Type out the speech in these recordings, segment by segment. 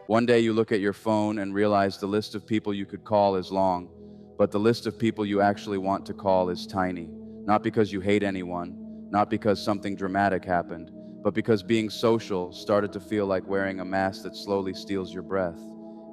One day you look at your phone and realize the list of people you could call is long, but the list of people you actually want to call is tiny. Not because you hate anyone, not because something dramatic happened, but because being social started to feel like wearing a mask that slowly steals your breath.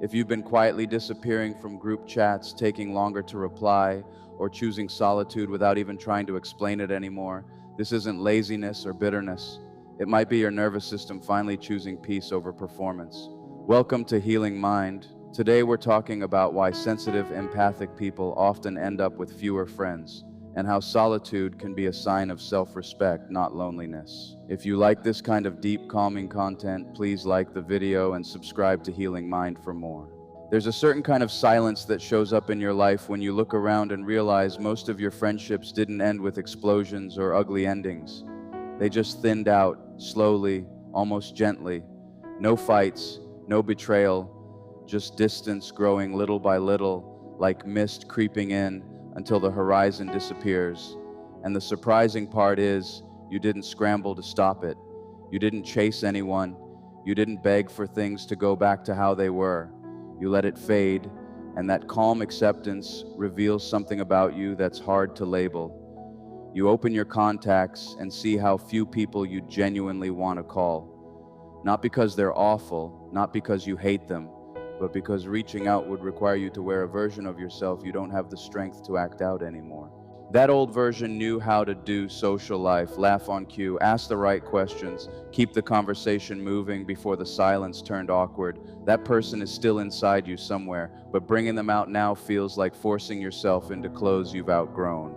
If you've been quietly disappearing from group chats, taking longer to reply, or choosing solitude without even trying to explain it anymore, this isn't laziness or bitterness. It might be your nervous system finally choosing peace over performance. Welcome to Healing Mind. Today we're talking about why sensitive, empathic people often end up with fewer friends, and how solitude can be a sign of self-respect, not loneliness. If you like this kind of deep, calming content, please like the video and subscribe to Healing Mind for more. There's a certain kind of silence that shows up in your life when you look around and realize most of your friendships didn't end with explosions or ugly endings. They just thinned out, slowly, almost gently. No fights, no betrayal, just distance growing little by little, like mist creeping in until the horizon disappears. And the surprising part is, you didn't scramble to stop it. You didn't chase anyone. You didn't beg for things to go back to how they were. You let it fade, and that calm acceptance reveals something about you that's hard to label. You open your contacts and see how few people you genuinely want to call. Not because they're awful, not because you hate them, but because reaching out would require you to wear a version of yourself you don't have the strength to act out anymore. That old version knew how to do social life, laugh on cue, ask the right questions, keep the conversation moving before the silence turned awkward. That person is still inside you somewhere, but bringing them out now feels like forcing yourself into clothes you've outgrown.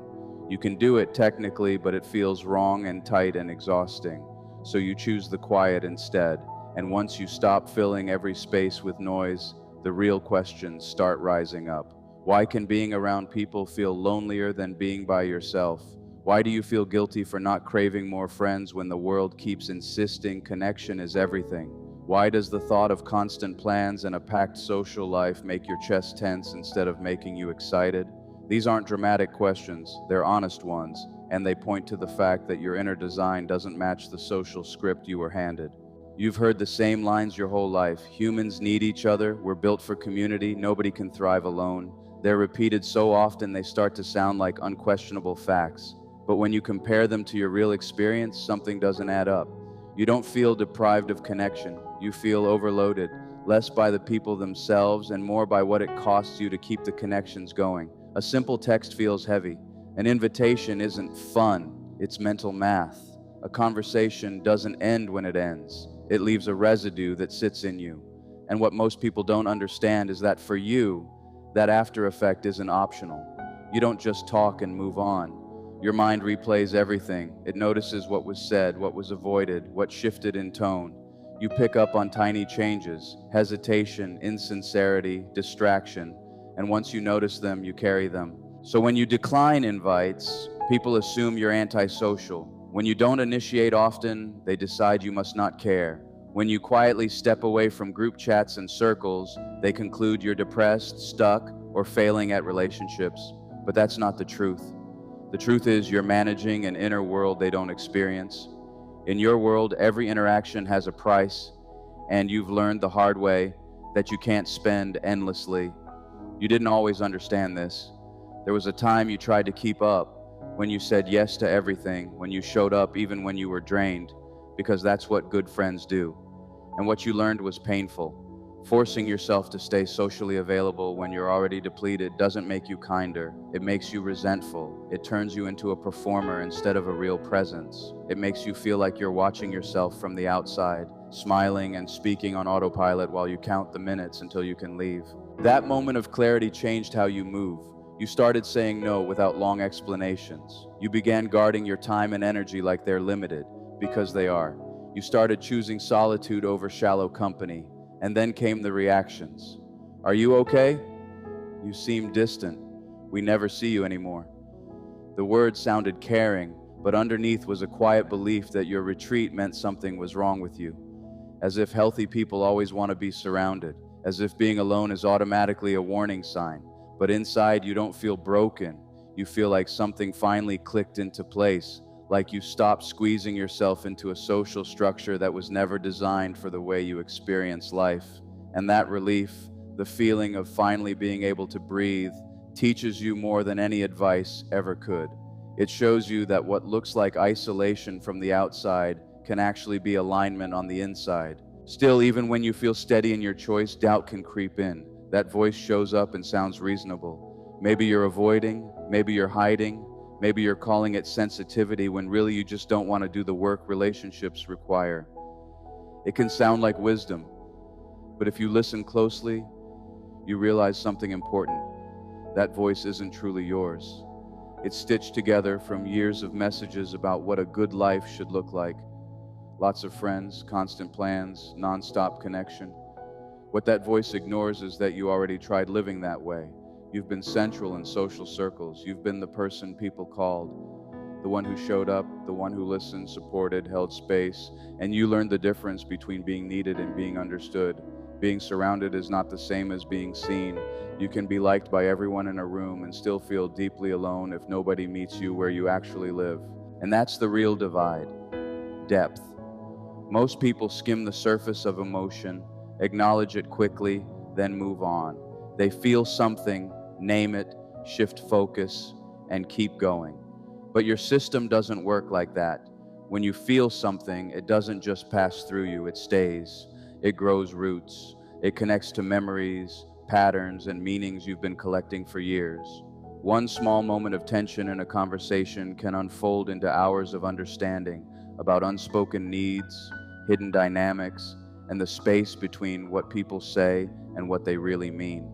You can do it technically, but it feels wrong and tight and exhausting. So you choose the quiet instead. And once you stop filling every space with noise, the real questions start rising up. Why can being around people feel lonelier than being by yourself? Why do you feel guilty for not craving more friends when the world keeps insisting connection is everything? Why does the thought of constant plans and a packed social life make your chest tense instead of making you excited? These aren't dramatic questions, they're honest ones, and they point to the fact that your inner design doesn't match the social script you were handed. You've heard the same lines your whole life. Humans need each other, we're built for community, nobody can thrive alone. They're repeated so often they start to sound like unquestionable facts. But when you compare them to your real experience, something doesn't add up. You don't feel deprived of connection. You feel overloaded, less by the people themselves and more by what it costs you to keep the connections going. A simple text feels heavy. An invitation isn't fun, it's mental math. A conversation doesn't end when it ends. It leaves a residue that sits in you. And what most people don't understand is that for you, that after effect isn't optional. You don't just talk and move on. Your mind replays everything. It notices what was said, what was avoided, what shifted in tone. You pick up on tiny changes, hesitation, insincerity, distraction, and once you notice them, you carry them. So when you decline invites, people assume you're antisocial. When you don't initiate often, they decide you must not care. When you quietly step away from group chats and circles, they conclude you're depressed, stuck, or failing at relationships. But that's not the truth. The truth is you're managing an inner world they don't experience. In your world, every interaction has a price, and you've learned the hard way that you can't spend endlessly. You didn't always understand this. There was a time you tried to keep up, when you said yes to everything, when you showed up even when you were drained, because that's what good friends do. And what you learned was painful. Forcing yourself to stay socially available when you're already depleted doesn't make you kinder. It makes you resentful. It turns you into a performer instead of a real presence. It makes you feel like you're watching yourself from the outside, smiling and speaking on autopilot while you count the minutes until you can leave. That moment of clarity changed how you move. You started saying no without long explanations. You began guarding your time and energy like they're limited, because they are. You started choosing solitude over shallow company, and then came the reactions. Are you okay? You seem distant. We never see you anymore. The words sounded caring, but underneath was a quiet belief that your retreat meant something was wrong with you. As if healthy people always want to be surrounded, as if being alone is automatically a warning sign. But inside you don't feel broken. You feel like something finally clicked into place, like you stopped squeezing yourself into a social structure that was never designed for the way you experience life. And that relief, the feeling of finally being able to breathe, teaches you more than any advice ever could. It shows you that what looks like isolation from the outside can actually be alignment on the inside. Still, even when you feel steady in your choice, doubt can creep in. That voice shows up and sounds reasonable. Maybe you're avoiding, maybe you're hiding, maybe you're calling it sensitivity when really you just don't want to do the work relationships require. It can sound like wisdom, but if you listen closely, you realize something important. That voice isn't truly yours. It's stitched together from years of messages about what a good life should look like. Lots of friends, constant plans, non-stop connection. What that voice ignores is that you already tried living that way. You've been central in social circles. You've been the person people called, the one who showed up, the one who listened, supported, held space, and you learned the difference between being needed and being understood. Being surrounded is not the same as being seen. You can be liked by everyone in a room and still feel deeply alone if nobody meets you where you actually live. And that's the real divide: depth. Most people skim the surface of emotion, acknowledge it quickly, then move on. They feel something, name it, shift focus, and keep going. But your system doesn't work like that. When you feel something, it doesn't just pass through you, it stays. It grows roots. It connects to memories, patterns, and meanings you've been collecting for years. One small moment of tension in a conversation can unfold into hours of understanding about unspoken needs, hidden dynamics, and the space between what people say and what they really mean.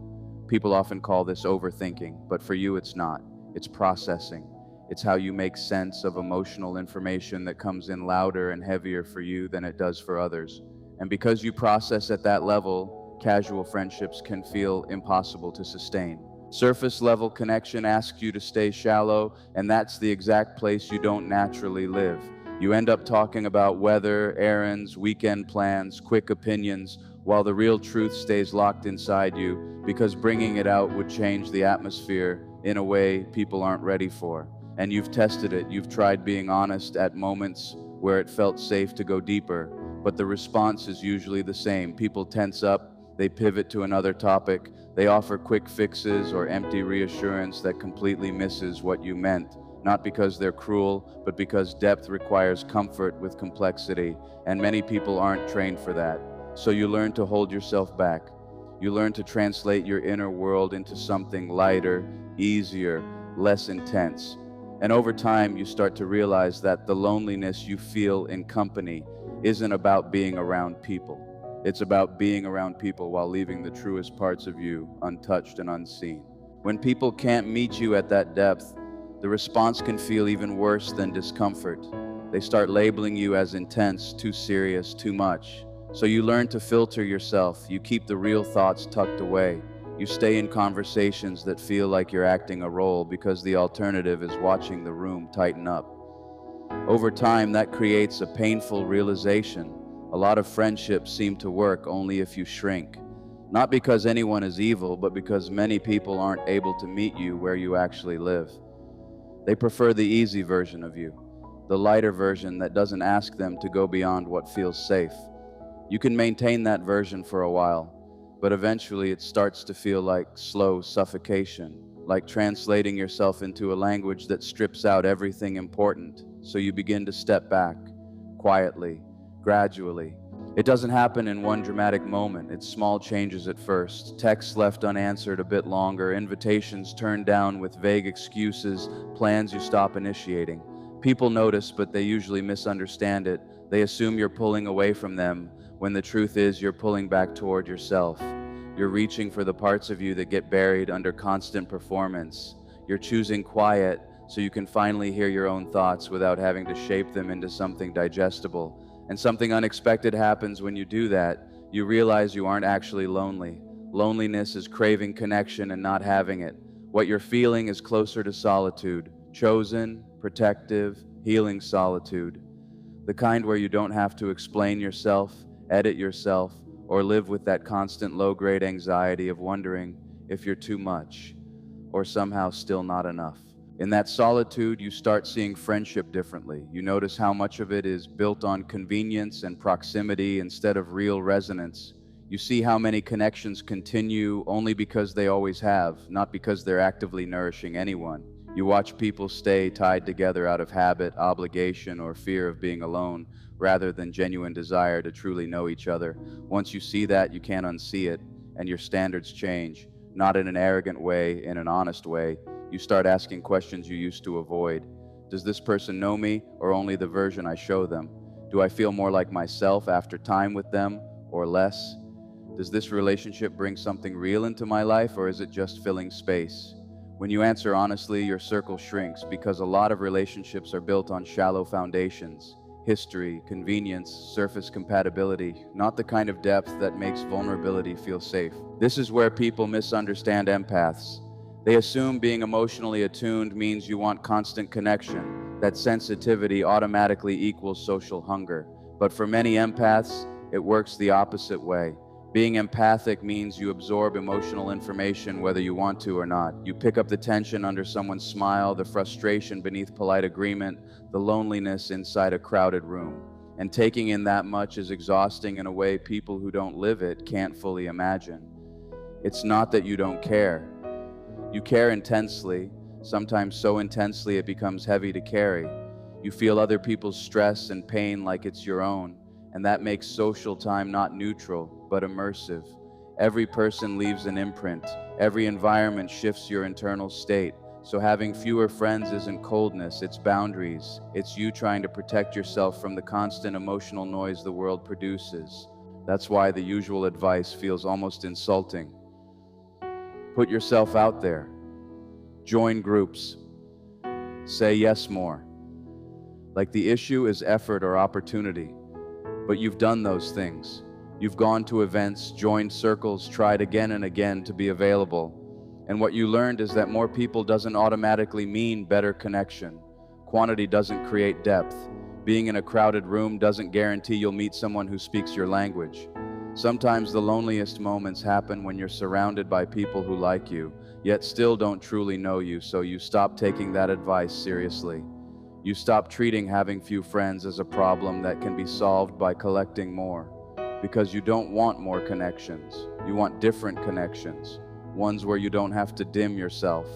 People often call this overthinking, but for you it's not. It's processing. It's how you make sense of emotional information that comes in louder and heavier for you than it does for others. And because you process at that level, casual friendships can feel impossible to sustain. Surface level connection asks you to stay shallow, and that's the exact place you don't naturally live. You end up talking about weather, errands, weekend plans, quick opinions, while the real truth stays locked inside you because bringing it out would change the atmosphere in a way people aren't ready for. And you've tested it. You've tried being honest at moments where it felt safe to go deeper, but the response is usually the same. People tense up, they pivot to another topic, they offer quick fixes or empty reassurance that completely misses what you meant. Not because they're cruel, but because depth requires comfort with complexity, and many people aren't trained for that. So you learn to hold yourself back. You learn to translate your inner world into something lighter, easier, less intense. And over time, you start to realize that the loneliness you feel in company isn't about being around people. It's about being around people while leaving the truest parts of you untouched and unseen. When people can't meet you at that depth, the response can feel even worse than discomfort. They start labeling you as intense, too serious, too much. So you learn to filter yourself. You keep the real thoughts tucked away. You stay in conversations that feel like you're acting a role because the alternative is watching the room tighten up. Over time, that creates a painful realization. A lot of friendships seem to work only if you shrink. Not because anyone is evil, but because many people aren't able to meet you where you actually live. They prefer the easy version of you, the lighter version that doesn't ask them to go beyond what feels safe. You can maintain that version for a while, but eventually it starts to feel like slow suffocation, like translating yourself into a language that strips out everything important. So you begin to step back, quietly, gradually. It doesn't happen in one dramatic moment. It's small changes at first. Texts left unanswered a bit longer, invitations turned down with vague excuses, plans you stop initiating. People notice, but they usually misunderstand it. They assume you're pulling away from them, when the truth is you're pulling back toward yourself. You're reaching for the parts of you that get buried under constant performance. You're choosing quiet so you can finally hear your own thoughts without having to shape them into something digestible. And something unexpected happens when you do that. You realize you aren't actually lonely. Loneliness is craving connection and not having it. What you're feeling is closer to solitude, chosen, protective, healing solitude. The kind where you don't have to explain yourself, edit yourself, or live with that constant low-grade anxiety of wondering if you're too much or somehow still not enough. In that solitude, you start seeing friendship differently. You notice how much of it is built on convenience and proximity instead of real resonance. You see how many connections continue only because they always have, not because they're actively nourishing anyone. You watch people stay tied together out of habit, obligation, or fear of being alone, rather than genuine desire to truly know each other. Once you see that, you can't unsee it, and your standards change. Not in an arrogant way, in an honest way. You start asking questions you used to avoid. Does this person know me, or only the version I show them? Do I feel more like myself after time with them, or less? Does this relationship bring something real into my life, or is it just filling space? When you answer honestly, your circle shrinks because a lot of relationships are built on shallow foundations. History, convenience, surface compatibility, not the kind of depth that makes vulnerability feel safe. This is where people misunderstand empaths. They assume being emotionally attuned means you want constant connection, that sensitivity automatically equals social hunger. But for many empaths, it works the opposite way. Being empathic means you absorb emotional information whether you want to or not. You pick up the tension under someone's smile, the frustration beneath polite agreement, the loneliness inside a crowded room. And taking in that much is exhausting in a way people who don't live it can't fully imagine. It's not that you don't care. You care intensely, sometimes so intensely it becomes heavy to carry. You feel other people's stress and pain like it's your own, and that makes social time not neutral, but immersive. Every person leaves an imprint. Every environment shifts your internal state. So having fewer friends isn't coldness, it's boundaries. It's you trying to protect yourself from the constant emotional noise the world produces. That's why the usual advice feels almost insulting. Put yourself out there. Join groups. Say yes more. Like the issue is effort or opportunity. But you've done those things. You've gone to events, joined circles, tried again and again to be available. And what you learned is that more people doesn't automatically mean better connection. Quantity doesn't create depth. Being in a crowded room doesn't guarantee you'll meet someone who speaks your language. Sometimes the loneliest moments happen when you're surrounded by people who like you, yet still don't truly know you, so you stop taking that advice seriously. You stop treating having few friends as a problem that can be solved by collecting more. Because you don't want more connections. You want different connections. Ones where you don't have to dim yourself,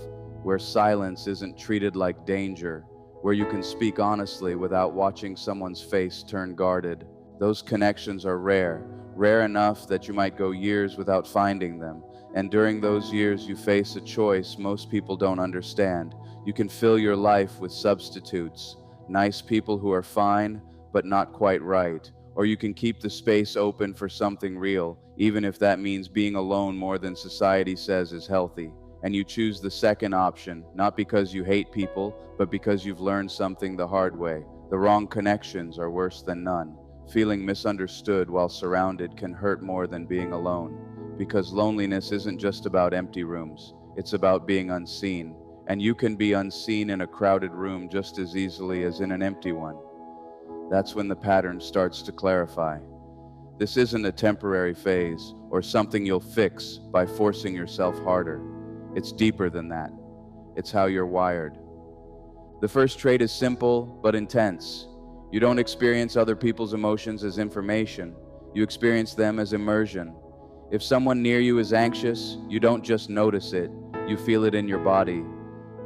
where silence isn't treated like danger, where you can speak honestly without watching someone's face turn guarded. Those connections are rare enough that you might go years without finding them. And during those years, you face a choice most people don't understand. You can fill your life with substitutes, nice people who are fine, but not quite right. Or you can keep the space open for something real, even if that means being alone more than society says is healthy. And you choose the second option, not because you hate people, but because you've learned something the hard way. The wrong connections are worse than none. Feeling misunderstood while surrounded can hurt more than being alone. Because loneliness isn't just about empty rooms, it's about being unseen. And you can be unseen in a crowded room just as easily as in an empty one. That's when the pattern starts to clarify. This isn't a temporary phase or something you'll fix by forcing yourself harder. It's deeper than that. It's how you're wired. The first trait is simple but intense. You don't experience other people's emotions as information. You experience them as immersion. If someone near you is anxious, you don't just notice it. You feel it in your body.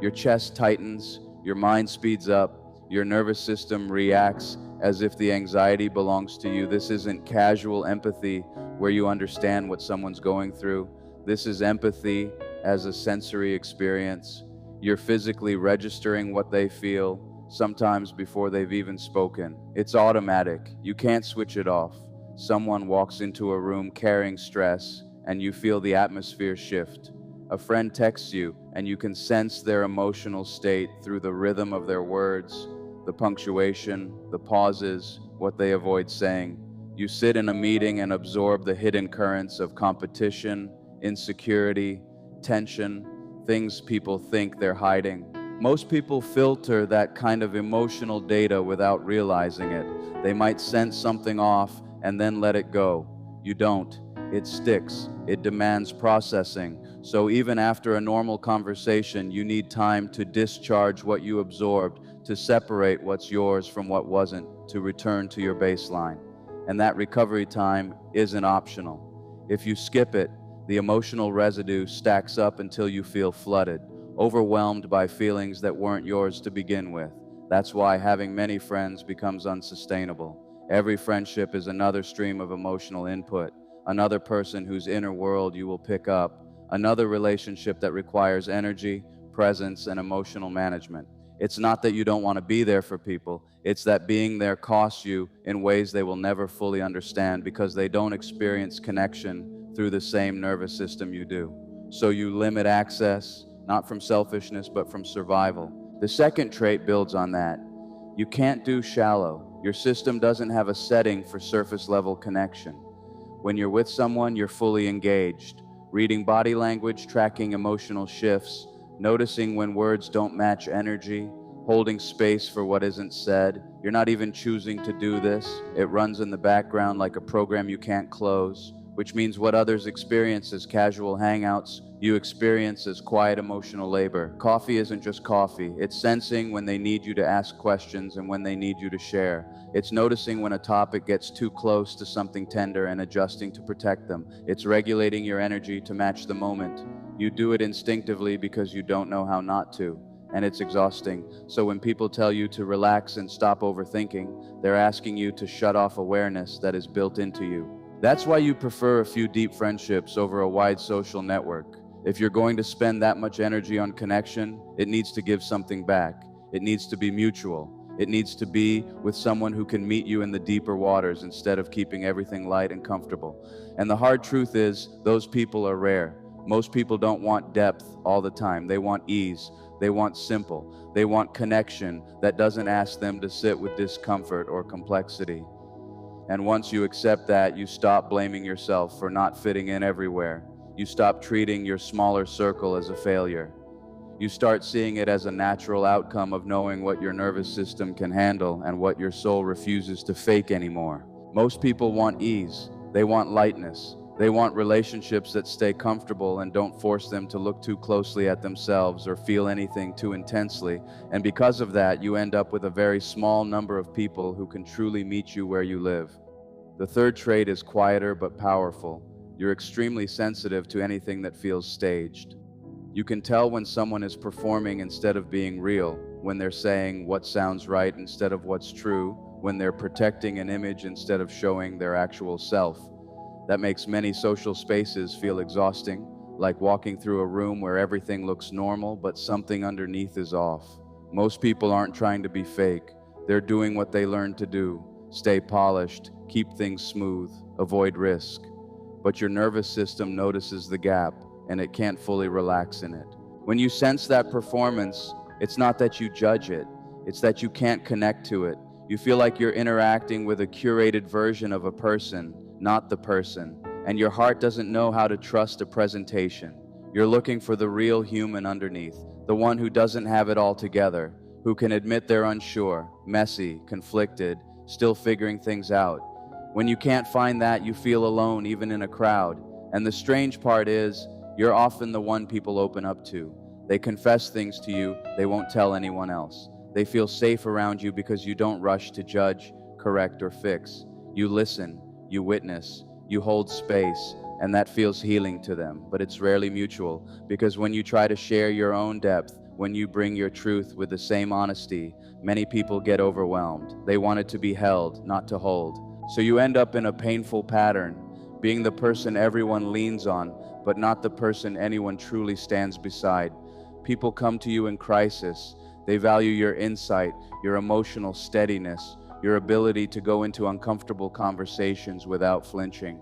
Your chest tightens, your mind speeds up, your nervous system reacts as if the anxiety belongs to you. This isn't casual empathy where you understand what someone's going through. This is empathy as a sensory experience. You're physically registering what they feel, sometimes before they've even spoken. It's automatic. You can't switch it off. Someone walks into a room carrying stress, and you feel the atmosphere shift. A friend texts you, and you can sense their emotional state through the rhythm of their words, the punctuation, the pauses, what they avoid saying. You sit in a meeting and absorb the hidden currents of competition, insecurity, tension, things people think they're hiding. Most people filter that kind of emotional data without realizing it. They might sense something off and then let it go. You don't. It sticks. It demands processing. So even after a normal conversation, you need time to discharge what you absorbed, to separate what's yours from what wasn't, to return to your baseline. And that recovery time isn't optional. If you skip it, the emotional residue stacks up until you feel flooded, overwhelmed by feelings that weren't yours to begin with. That's why having many friends becomes unsustainable. Every friendship is another stream of emotional input, another person whose inner world you will pick up, another relationship that requires energy, presence, and emotional management. It's not that you don't want to be there for people, it's that being there costs you in ways they will never fully understand because they don't experience connection through the same nervous system you do. So you limit access, not from selfishness, but from survival. The second trait builds on that. You can't do shallow. Your system doesn't have a setting for surface level connection. When you're with someone, you're fully engaged, reading body language, tracking emotional shifts, noticing when words don't match energy, holding space for what isn't said. You're not even choosing to do this. It runs in the background like a program you can't close, which means what others experience as casual hangouts, you experience as quiet emotional labor. Coffee isn't just coffee. It's sensing when they need you to ask questions and when they need you to share. It's noticing when a topic gets too close to something tender and adjusting to protect them. It's regulating your energy to match the moment. You do it instinctively because you don't know how not to, and it's exhausting. So when people tell you to relax and stop overthinking, they're asking you to shut off awareness that is built into you. That's why you prefer a few deep friendships over a wide social network. If you're going to spend that much energy on connection, it needs to give something back. It needs to be mutual. It needs to be with someone who can meet you in the deeper waters instead of keeping everything light and comfortable. And the hard truth is, those people are rare. Most people don't want depth all the time. They want ease. They want simple. They want connection that doesn't ask them to sit with discomfort or complexity. And once you accept that, you stop blaming yourself for not fitting in everywhere. You stop treating your smaller circle as a failure. You start seeing it as a natural outcome of knowing what your nervous system can handle and what your soul refuses to fake anymore. Most people want ease. They want lightness. They want relationships that stay comfortable and don't force them to look too closely at themselves or feel anything too intensely. And because of that, you end up with a very small number of people who can truly meet you where you live. The third trait is quieter but powerful. You're extremely sensitive to anything that feels staged. You can tell when someone is performing instead of being real, when they're saying what sounds right instead of what's true, when they're protecting an image instead of showing their actual self. That makes many social spaces feel exhausting, like walking through a room where everything looks normal but something underneath is off. Most people aren't trying to be fake. They're doing what they learned to do: stay polished, keep things smooth, avoid risk. But your nervous system notices the gap, and it can't fully relax in it. When you sense that performance, it's not that you judge it, it's that you can't connect to it. You feel like you're interacting with a curated version of a person, not the person, and your heart doesn't know how to trust a presentation. You're looking for the real human underneath, the one who doesn't have it all together, who can admit they're unsure, messy, conflicted, still figuring things out. When you can't find that, you feel alone even in a crowd. And the strange part is, you're often the one people open up to. They confess things to you they won't tell anyone else. They feel safe around you because you don't rush to judge, correct, or fix. You listen, you witness, you hold space, and that feels healing to them. But it's rarely mutual, because when you try to share your own depth, when you bring your truth with the same honesty, many people get overwhelmed. They want it to be held, not to hold. So you end up in a painful pattern, being the person everyone leans on, but not the person anyone truly stands beside. People come to you in crisis. They value your insight, your emotional steadiness, your ability to go into uncomfortable conversations without flinching.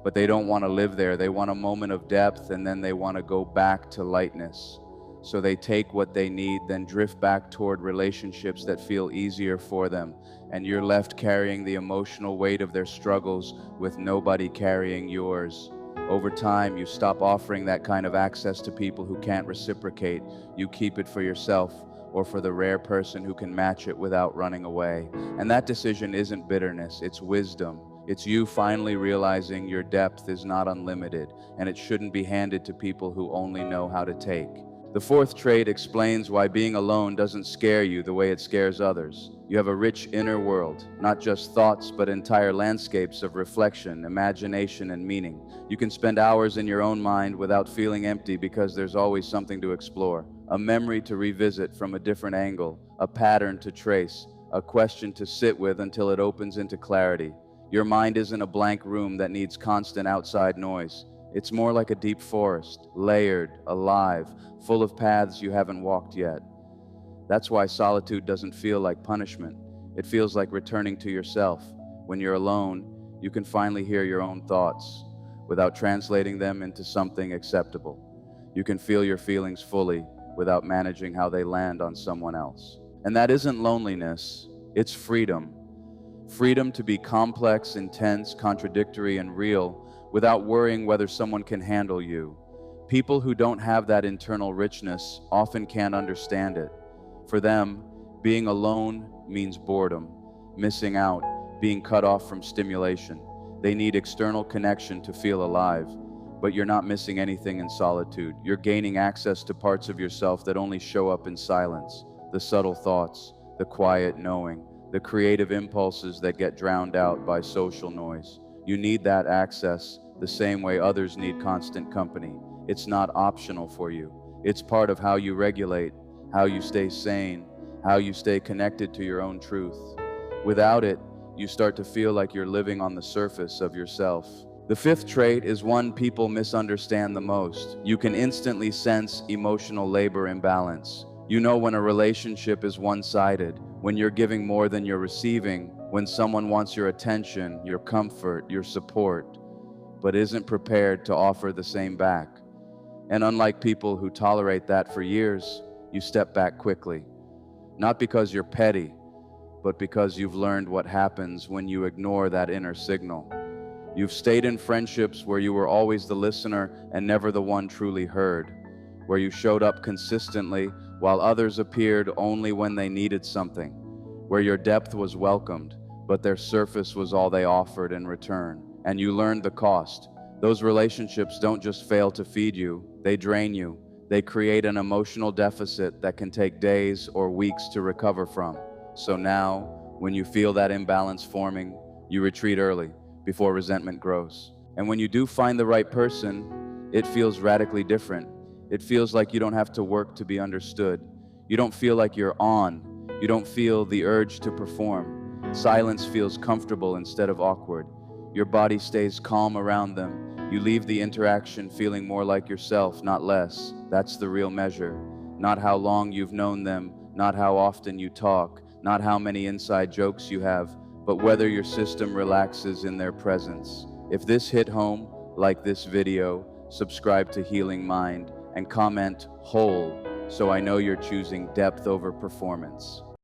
But they don't want to live there. They want a moment of depth, and then they want to go back to lightness. So they take what they need, then drift back toward relationships that feel easier for them, and you're left carrying the emotional weight of their struggles with nobody carrying yours. Over time, you stop offering that kind of access to people who can't reciprocate. You keep it for yourself, or for the rare person who can match it without running away. And that decision isn't bitterness, it's wisdom. It's you finally realizing your depth is not unlimited, and it shouldn't be handed to people who only know how to take. The fourth trait explains why being alone doesn't scare you the way it scares others. You have a rich inner world, not just thoughts, but entire landscapes of reflection, imagination, and meaning. You can spend hours in your own mind without feeling empty because there's always something to explore, a memory to revisit from a different angle, a pattern to trace, a question to sit with until it opens into clarity. Your mind isn't a blank room that needs constant outside noise. It's more like a deep forest, layered, alive, full of paths you haven't walked yet. That's why solitude doesn't feel like punishment. It feels like returning to yourself. When you're alone, you can finally hear your own thoughts without translating them into something acceptable. You can feel your feelings fully without managing how they land on someone else. And that isn't loneliness, it's freedom. Freedom to be complex, intense, contradictory, and real without worrying whether someone can handle you. People who don't have that internal richness often can't understand it. For them, being alone means boredom, missing out, being cut off from stimulation. They need external connection to feel alive. But you're not missing anything in solitude. You're gaining access to parts of yourself that only show up in silence. The subtle thoughts, the quiet knowing, the creative impulses that get drowned out by social noise. You need that access the same way others need constant company. It's not optional for you. It's part of how you regulate, how you stay sane, how you stay connected to your own truth. Without it, you start to feel like you're living on the surface of yourself. The fifth trait is one people misunderstand the most. You can instantly sense emotional labor imbalance. You know when a relationship is one-sided, when you're giving more than you're receiving, when someone wants your attention, your comfort, your support, but isn't prepared to offer the same back. And unlike people who tolerate that for years, you step back quickly. Not because you're petty, but because you've learned what happens when you ignore that inner signal. You've stayed in friendships where you were always the listener and never the one truly heard, where you showed up consistently while others appeared only when they needed something, where your depth was welcomed, but their surface was all they offered in return. And you learned the cost. Those relationships don't just fail to feed you, they drain you. They create an emotional deficit that can take days or weeks to recover from. So now, when you feel that imbalance forming, you retreat early, before resentment grows. And when you do find the right person, it feels radically different. It feels like you don't have to work to be understood. You don't feel like you're on. You don't feel the urge to perform. Silence feels comfortable instead of awkward. Your body stays calm around them. You leave the interaction feeling more like yourself, not less. That's the real measure. Not how long you've known them, not how often you talk, not how many inside jokes you have, but whether your system relaxes in their presence. If this hit home, like this video, subscribe to Healing Mind, and comment whole so I know you're choosing depth over performance.